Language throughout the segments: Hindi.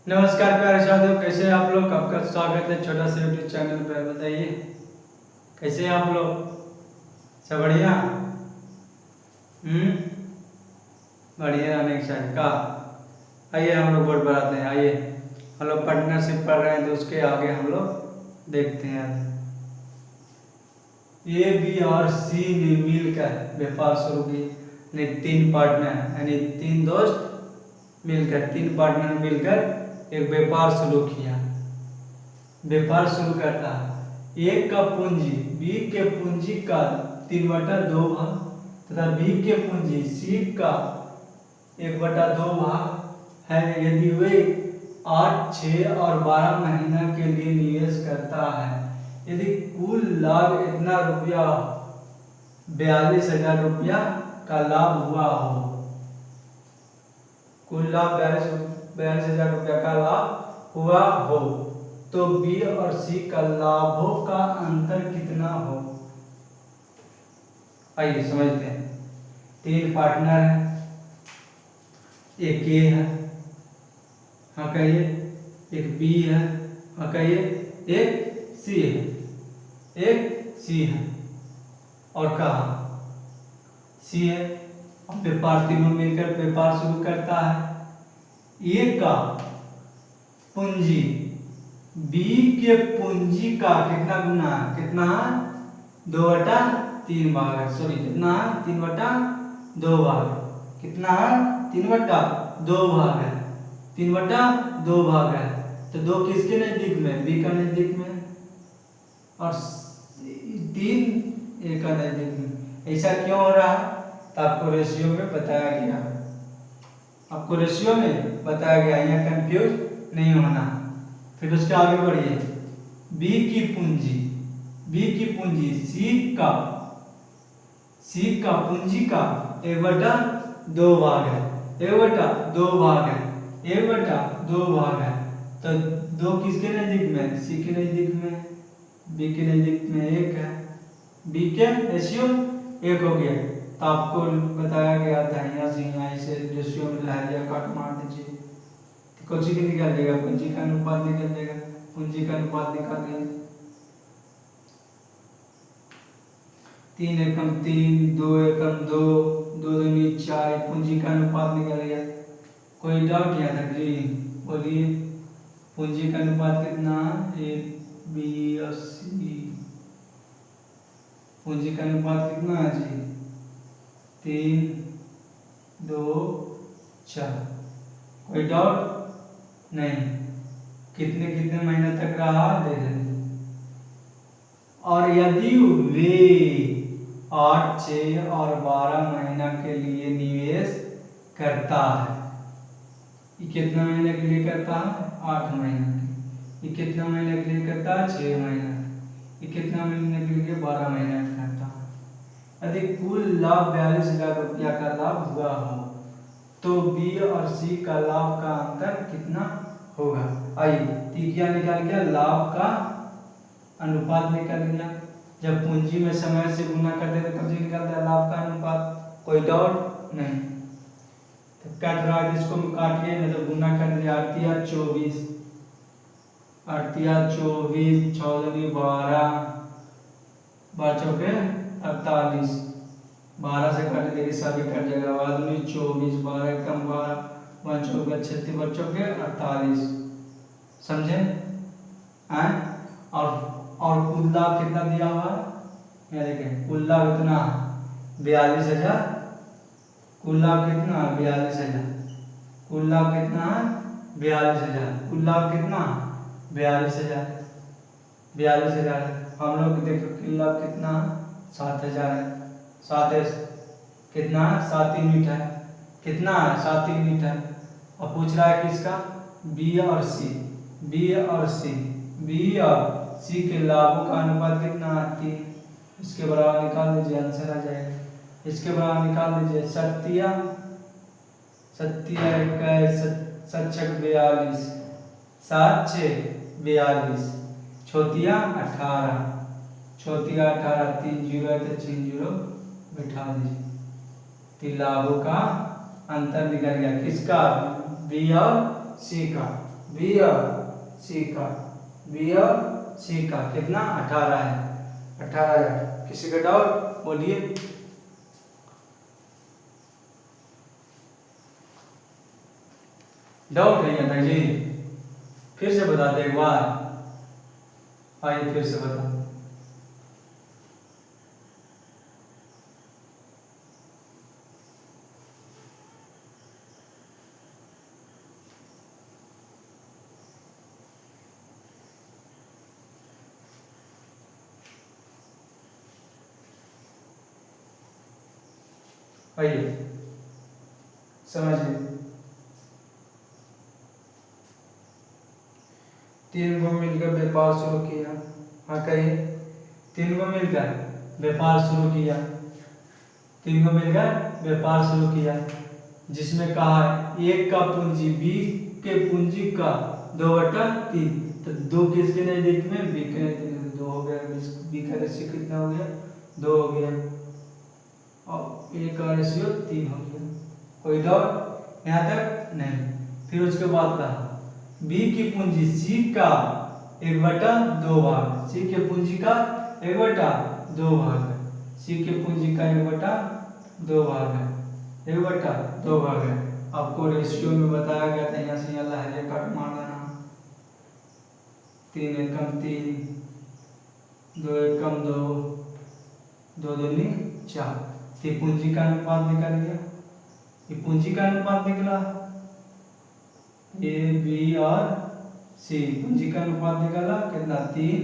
नमस्कार प्यारे साथियों, कैसे हैं आप लोग। आपका स्वागत है छोटा सा यूट्यूब चैनल पर। बताइए कैसे हैं आप लोग, सब बढ़िया। बढ़िया रहने चाहिए का। आइए हम लोग बोर्ड बढ़ाते हैं। आइए हम लोग पार्टनरशिप पढ़ रहे हैं तो उसके आगे हम लोग देखते हैं। ए बी और सी ने मिलकर व्यापार शुरू की। तीन पार्टनर यानी तीन दोस्त मिलकर, तीन पार्टनर मिलकर एक व्यापार शुरू किया। व्यापार शुरू करता है। एक का पूंजी बी के पूंजी का 3/2 भाग तथा बी के पूंजी सी का 1/2 भाग है यदि वे 8, 6 और 12 महीना के लिए निवेश करता है। यदि कुल लाभ इतना रुपया 42,000 रुपया का लाभ हुआ हो, कुल लाभ 42,000 रुपया का लाभ हुआ हो तो बी और सी का लाभों का अंतर कितना हो। आइए समझते हैं। तीन पार्टनर है, एक ए है, हाँ कहिए, एक बी है, हाँ कहिए, एक सी है, एक सी है और कहा सी है। व्यापार तीनों मिलकर व्यापार शुरू करता है। ए का पूंजी बी के पूंजी का कितना गुना, कितना 2/3 भाग है। सॉरी कितना 3/2 भाग, कितना 3/2 भाग है, 3/2 भाग है। तो 2 किसके नजदीक में, बी का नजदीक में, और 3 ए का नजदीक में। ऐसा क्यों हो रहा है तो आपको रेशियो में बताया गया, आपको रेशियो में बताया गया, यहाँ कंफ्यूज नहीं होना। फिर उसके आगे बढ़िए। बी की पूंजी सी का पूंजी का 1/2 भाग है, 1/2 भाग है, 1/2 भाग है। तो 2 किसके नजदीक में, सी के नजदीक में, बी के नजदीक में 1 है। बी के रेशियो 1 हो गया। तो आपको बताया गया था यहाँ से यहाँ इसे रेशियो में लहरिया काट मार दीजिए, कुछ ही निकाल देगा, पूंजी का अनुपात निकल देगा, पूंजी का अनुपात निकाल देगा। 3 एकम 3, 2 एकम 2, 2 दूनी 4, पूंजी का अनुपात निकल गया। कोई डाउट यहाँ तक जी, बोलिए। पूंजी का अनुपात कितना, ए बी और सी, पूंजी का अनुपात कितना है जी, 3, 2, 4। कोई डाउट नहीं। कितने कितने महीने तक रहा दे देंगे। और यदि वे 8, 6 और 12 महीना के लिए निवेश करता है, ये कितना महीने के लिए करता है, 8 महीना के। ये कितना महीने के लिए करता है, 6 महीना। ये कितना महीने के लिए, 12 महीना करता है। यदि कुल लाभ 42,000 रुपया का लाभ हुआ हो तो बी और सी का लाभ का अंतर कितना होगा। आइए तीकिया निकाल गया, लाभ का अनुपात निकल गया। जब पूंजी में समय से गुना करते तो कब से निकलता है लाभ का अनुपात। कोई डाउट नहीं। तो कट रहा है, इसको काटिए नहीं तो गुना कर दीजिए। 8 24, 8 24, 6 दूनी 12, 12 चौके 48, 12 से काट देंगे सभी कट जाएगा। 12 दूनी 24, 12 एकम 12, 1 चौके 36, 1 चौके 48। समझे हैं। और कुल लाभ कितना दिया हुआ है, ये देखें। कुल लाभ इतना 42,000, कुल लाभ कितना 42,000, कुल लाभ कितना है 42,000, कुल लाभ कितना 42,000, 42,000। हम लोग देखो कुल लाभ कितना 7,000 है। 7 कितना है, 7 यूनिट है, कितना है 7 यूनिट है। और पूछ रहा है किसका, बी और सी, बी और सी, बी और सी के लाभों का अनुपात कितना है, 3। इसके बराबर निकाल दीजिए, आंसर आ जाएगा। इसके बराबर निकाल दीजिए। 7 21 7 6 42, 7 6 42, छोतिया 18, छोतिया 18, 3 0 है तो 3 0 बिठा दीजिए। तो लाभों का अंतर निकल गया, किसका, बी और सी का। बी और सी का, बी और सी का कितना 18 है, 18,000। किसी का डाउट बोलिए। डाउट नहीं आता जी, फिर से बता दे एक बार, आइए फिर से बता। आइए समझिए, 3 को मिलकर व्यापार शुरू किया। हाँ कहिए, 3 को मिलकर व्यापार शुरू किया, 3 को मिलकर व्यापार शुरू किया, जिसमें कहा है एक का पूंजी बी के पूंजी का 2/3, तो 2 किसके नजदीक में, बी के नजदीक में, 2 हो गया। बी का रेशियो कितना हो गया, 2 हो गया, और ए का रेशियो 3 हो गया। कोई डाउट यहाँ तक नहीं। फिर उसके बाद कहा बी की पूंजी सी का 1/2 भाग, सी के पूंजी का 1/2 भाग है, सी के पूंजी का 1/2 भाग है, 1/2 भाग है। आपको रेशियो में बताया गया था, यहाँ से यहाँ लहजे कट मार देना, 3 एकम 3, 2 एकम 2, 2 दूनी 4। ये पूंजी का अनुपात निकल गया, ये पूंजी का अनुपात निकला, ए बी और सी पूंजी का अनुपात निकाला कितना, 3,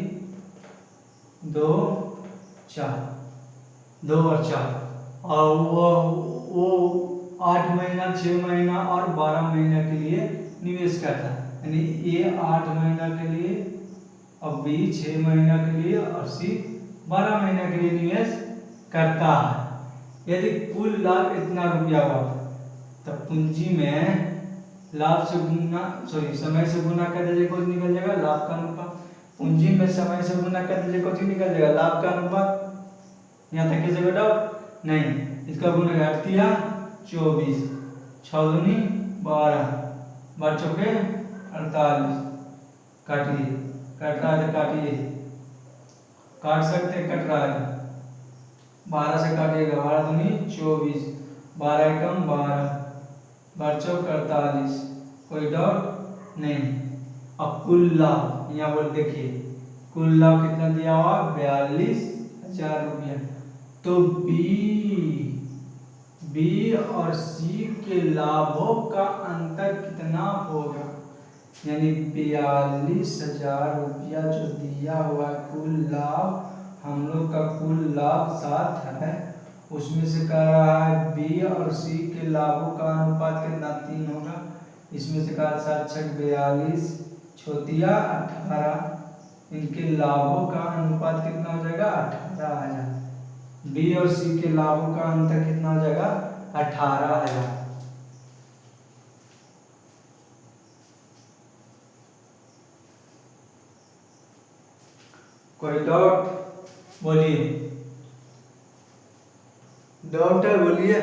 2, 4, 2 और 4। और वो 8 महीना, 6 महीना और 12 महीना के लिए निवेश करता है, यानी ए 8 महीना के लिए और बी 6 महीना के लिए और सी 12 महीना के लिए निवेश करता है। यदि कुल लाभ इतना रुपया हुआ तब पूंजी में लाभ से गुना, सॉरी समय से गुना कर दीजिए, कुछ निकल जाएगा लाभ का अनुपात। पूंजी में समय से गुना कर दीजिए, कुछ निकल जाएगा लाभ का अनुपात। यहाँ तक किसी को डाउट नहीं। इसका गुना 24, 6 दूनी 12, 12 चौके 48, काटिए, कट रहा है तो काटिए, काट सकते कट रहा है, 12 से काटिएगा, 12 दूनी 24, 12 एकम 12, 12 चौक 48। कोई डाउट नहीं। अब कुल लाभ यहाँ पर देखिए, कुल लाभ कितना दिया हुआ, 42,000 रुपया। तो बी और सी के लाभों का अंतर कितना होगा, यानी 42,000 रुपया जो दिया हुआ कुल लाभ, हम लोग का कुल लाभ 7 है, उसमें से कह रहा है बी और सी के लाभों का अनुपात कितना, 3 होगा। इसमें से कहा 7 छक 42, छोतिया 18, इनके लाभों का अनुपात कितना हो जाएगा, 18,000। बी और सी के लाभों का अंतर कितना हो जाएगा, 18,000। कोई डाउट बोलिए, डाउट है बोलिए।